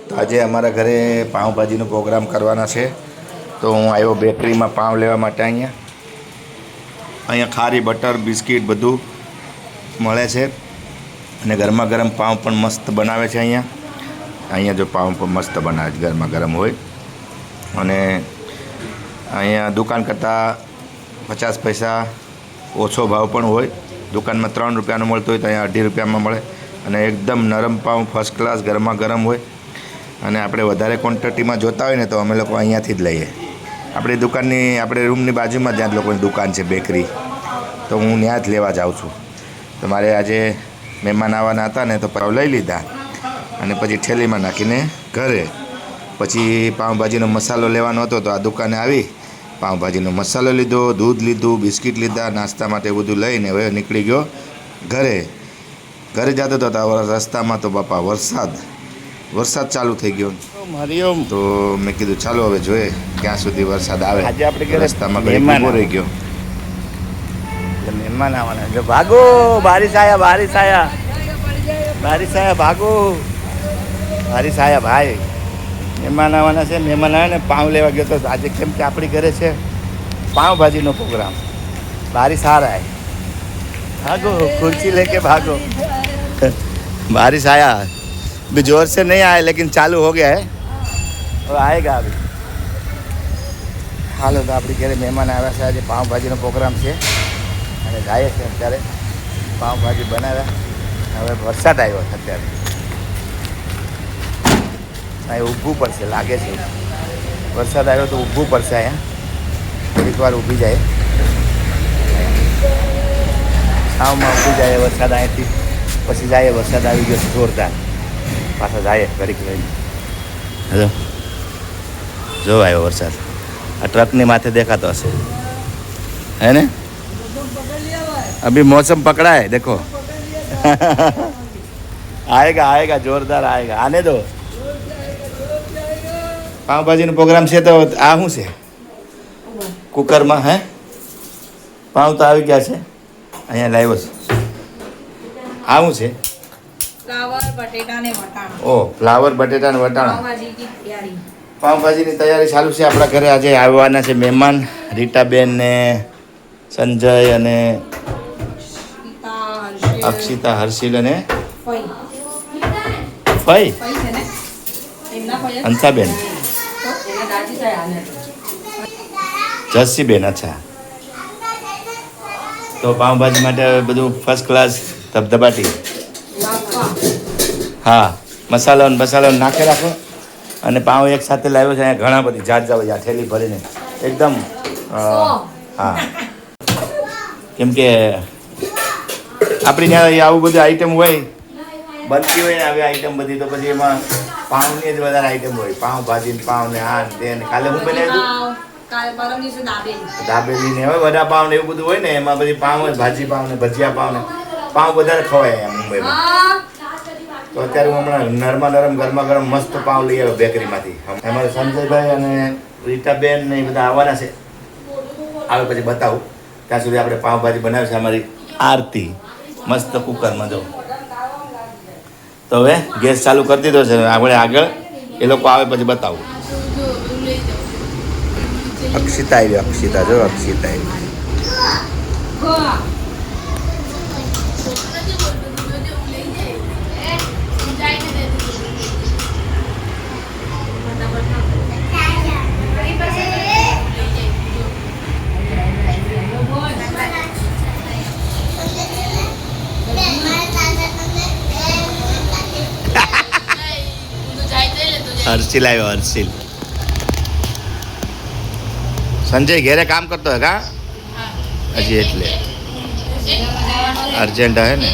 તો આજે અમારા ઘરે પાઉંભાજીનો પ્રોગ્રામ કરવાના છે. તો હું આવ્યો બેકરીમાં પાઉં લેવા માટે. અહીંયા ખારી બટર બિસ્કિટ બધું મળે છે અને ગરમા ગરમ પાઉં પણ મસ્ત બનાવે છે. અહીંયા જો પાઉં પણ મસ્ત બનાવે છે, ગરમા ગરમ હોય. અને અહીંયા દુકાન કરતાં 50 પૈસા ઓછો ભાવ પણ હોય. દુકાનમાં 3 રૂપિયાનું મળતું હોય તો અહીંયા 2.5 રૂપિયામાં મળે. અને એકદમ નરમ પાઉં ફર્સ્ટ ક્લાસ ગરમા ગરમ હોય. અને આપણે વધારે ક્વોન્ટિટીમાં જોતા હોય ને તો અમે લોકો અહીંયાથી જ લઈએ. આપણી દુકાનની આપણે રૂમની બાજુમાં જ્યાં જ લોકોની દુકાન છે બેકરી, તો હું ત્યાં જ લેવા જાઉં છું. તો મારે આજે મહેમાન આવવાના હતા ને તો પાઉં લઈ લીધા અને પછી થેલીમાં નાખીને ઘરે. પછી પાઉંભાજીનો મસાલો લેવાનો હતો તો આ દુકાને આવી પાઉંભાજીનો મસાલો લીધો, દૂધ લીધું, બિસ્કિટ લીધા, નાસ્તા માટે બધું લઈને હવે નીકળી ગયો ઘરે જતો હતો. રસ્તામાં તો બાપા વરસાદ ચાલુ થઈ ગયો. હરિઓમ. તો મેં કીધું ચાલો હવે જોઈએ ક્યાં સુધી વરસાદ આવે. આજે આપણે રસ્તામાં ઊભો રહી ગયો. મહેમાન આવવાના જો ભાગો, બારિશ આયા ભાગો, બારિશ આયા ભાઈ. મહેમાન આવવાના છે. મહેમાન આવે ને પાઉં લેવા ગયો તો આજે કેમ કે આપણી ઘરે છે પાઉંભાજીનો પ્રોગ્રામ. બારિશ આ રહા હૈ, भागो कुर्सी लेके भागो. बारिश आया, अभी जोर से नहीं आया लेकिन चालू हो गया है और आएगा अभी. હાલો તો આપણી ઘરે મહેમાન આવ્યા છે. આજે પાઉંભાજીનો પ્રોગ્રામ છે અને જાય છે અત્યારે પાઉંભાજી બનાવ્યા. હવે વરસાદ આવ્યો છે અત્યારે. અહીં ઊભવું પડશે લાગે છે. વરસાદ આવ્યો તો ઊભવું પડશે. અહીંયા થોડીક વાર ઊભી જાય, છાવમાં ઊભી જાય વરસાદ અહીંથી. પછી જાય વરસાદ આવી ગયો જોરદાર. પાછા જાય ઘડીક લઈને. હલો જો આવ્યો વરસાદ. આ ટ્રકની માથે દેખાતો હશે, है ना? अभी मौसम पकड़ा है देखो. आएगा जोरदार आएगा, आने दो. पावभाजीનો પ્રોગ્રામ છે તો આ શું છે કુકરમાં? હે પાઉં તો આવી ગયા છે. અહીંયા લાવ્યો છે. આ શું છે? ફ્લાવર બટેટા ને વટાણા. પાઉંભાજીની તૈયારી ચાલુ છે આપણા ઘરે. આજે આવવાના છે મહેમાન, રીટાબેન ને સંજય અને અક્ષિતા, હર્ષિલ અને ફઈ હંસાબેન, જસીબેન. અચ્છા, તો પાઉંભાજી માટે બધું ફર્સ્ટ ક્લાસ ધબધબાટી. હા, મસાલો નાખી રાખો. અને પાઉં એક સાથે લાવ્યો છે. અહીંયા ઘણા બધી જાત આ થેલી ભરીને એકદમ. હા, કેમ કે આપણી ત્યાં આવું બધું આઈટમ હોય, બનતી હોય ને આવી આઈટમ બધી, તો પછી એમાં પાઉંની જ વધારે આઈટમ હોય. પાઉંભાજી ને પાઉં ને આ તે. કાલે હું બનાવ્યું દાબેલી ને હવે વડાપાઉં ને એવું બધું હોય ને, એમાં બધી પાઉં જ, ભાજી પાઉં ને ભજીયા પાઉં ને પાઉં વધારે ખવાય અહીંયા મુંબઈમાં. તો અત્યારે હું હમણાં નરમ ગરમા ગરમ મસ્ત પાઉં લઈ આવ્યો બેકરીમાંથી. અમારે સંજયભાઈ અને રીટાબેન ને એ બધા આવવાના છે. આવે પછી બતાવું. ત્યાં સુધી આપણે પાઉંભાજી બનાવી છે અમારી આરતી મસ્ત કુકરમાં. જો તો હવે ગેસ ચાલુ કરી દીધો છે. આગળ એ લોકો આવે પછી બતાવું. અક્ષિતા આવી, અક્ષિતા જો, અક્ષિતા આવી. હર્ષિલ આવ્યો, હર્ષિલ. સંજય ઘેરે કામ કરતો હે કા હજી, એટલે અર્જન્ટ હે ને.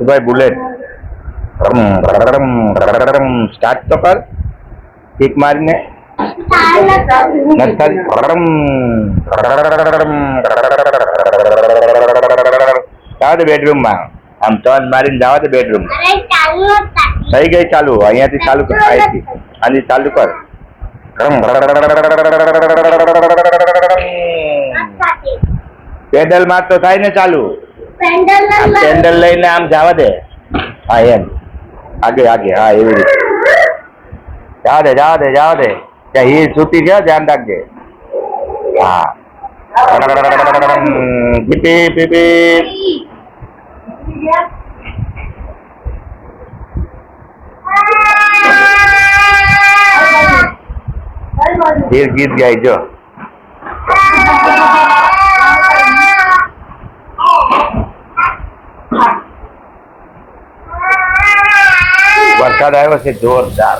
ભાઈ બુલેટ સ્ટાર્ટ તો કર, કિક મારીને. બેડરૂમમાં આમ ટર્ન મારીને જવા દે બેડરૂમ. થઈ ગઈ ચાલુ. અહીંયાથી ચાલુ કર. અહીંથી આની ચાલુ કર. પેડલ માર તો થાય ને ચાલુ. પેન્ડલ લઈને આમ જવા દે. હા એમ આગે આગે. હા એવી રીતે જવા દે જવા દે જવા દે. ત્યાં હીર છૂટી ગયો ધ્યાન રાખજે. હા પીપી પીપી. હીર ગીત ગાય જો. વરસાદ આવ્યો છે જોરદાર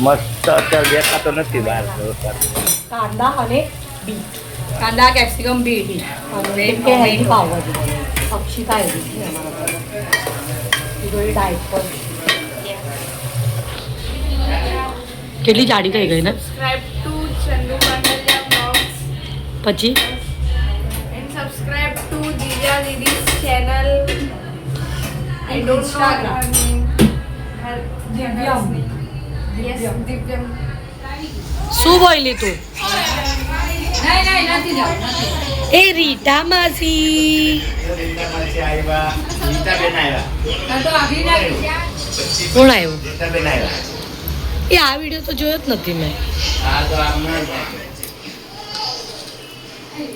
મસ્ત. અત્યારે દેખાતો નથી બહાર. કાંદા અને બીટ, કાંદા કેપ્સિકમ બીટ અને હેલ્ધી પાવભાજી અક્ષિતા એવી છે અમારા ઘરે ડાયટ પર. કેટલી જાડી થઈ ગઈ ને. Subscribe to Chandu Mandalya Vlogs પછી and subscribe to Divya Didi's channel. I don't know her name. Her Divyam. Yes, Divyam. શું બોલી તું? એ રીટા માસી કોણ આવ્યું? એ આ વિડીયો તો જોયો જ નથી મેં.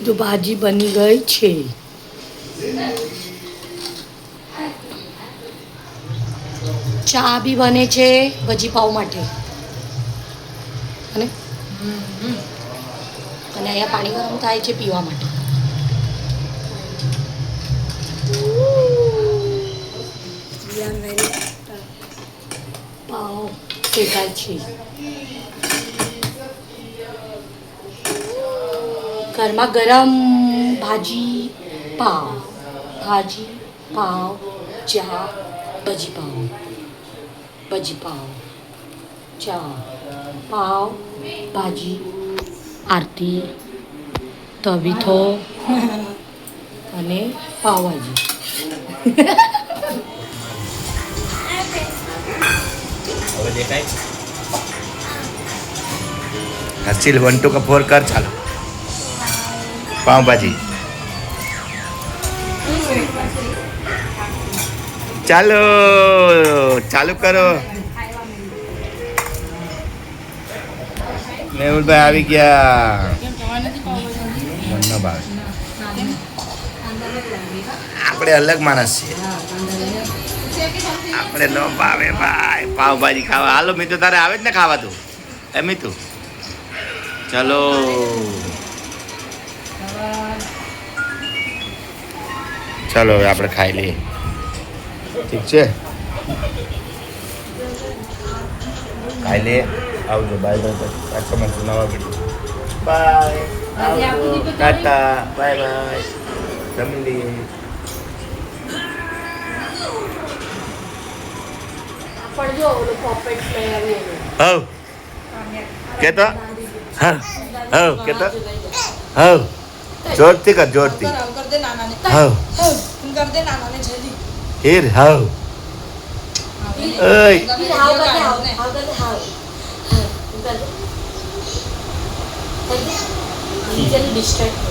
તો ભાજી બની ગઈ છે. ચા બી બને છે ભજી પાવ માટે. અને અહીંયા પાણી ગરમ થાય છે પીવા માટે. પાવ શેકાય છે. ગરમા ગરમ ભાજી પાવ, ભાજી પાવ, ચા, ભજી પાવ, ભજી પાવ, ચા, પાવ, ભાજી, આરતી, તવીથો અને પાવભાજી. હવે દેખાય. હર્ષિલ 1 2 का 4 कर ચાલો. પાવ ભાજી ચાલો ચાલુ કરો. મેહુલભાઈ આવી ગયા. મનનો ભાવ. આપણે અલગ માણસ છીએ. આપણે નો ભાવે ભાઈ પાવભાજી ખાવા. હાલો મીઠું તારે આવે જ ને ખાવા તું એ મીઠું. ચલો ચલો હવે આપણે ખાઈ લઈએ. ઠીક છે ખાઈ લઈએ. આવજો બાય બાય. પાછો મળશું નવા વિડીયો. બાય આવજો ટાટા બાય બાય. જમી લઈએ. હવ કેતો હા હવ કેતો હવ જોરથી કર જોરથી. હવ હીર હવ ઓય ડિસ્ટ્રેક્ટ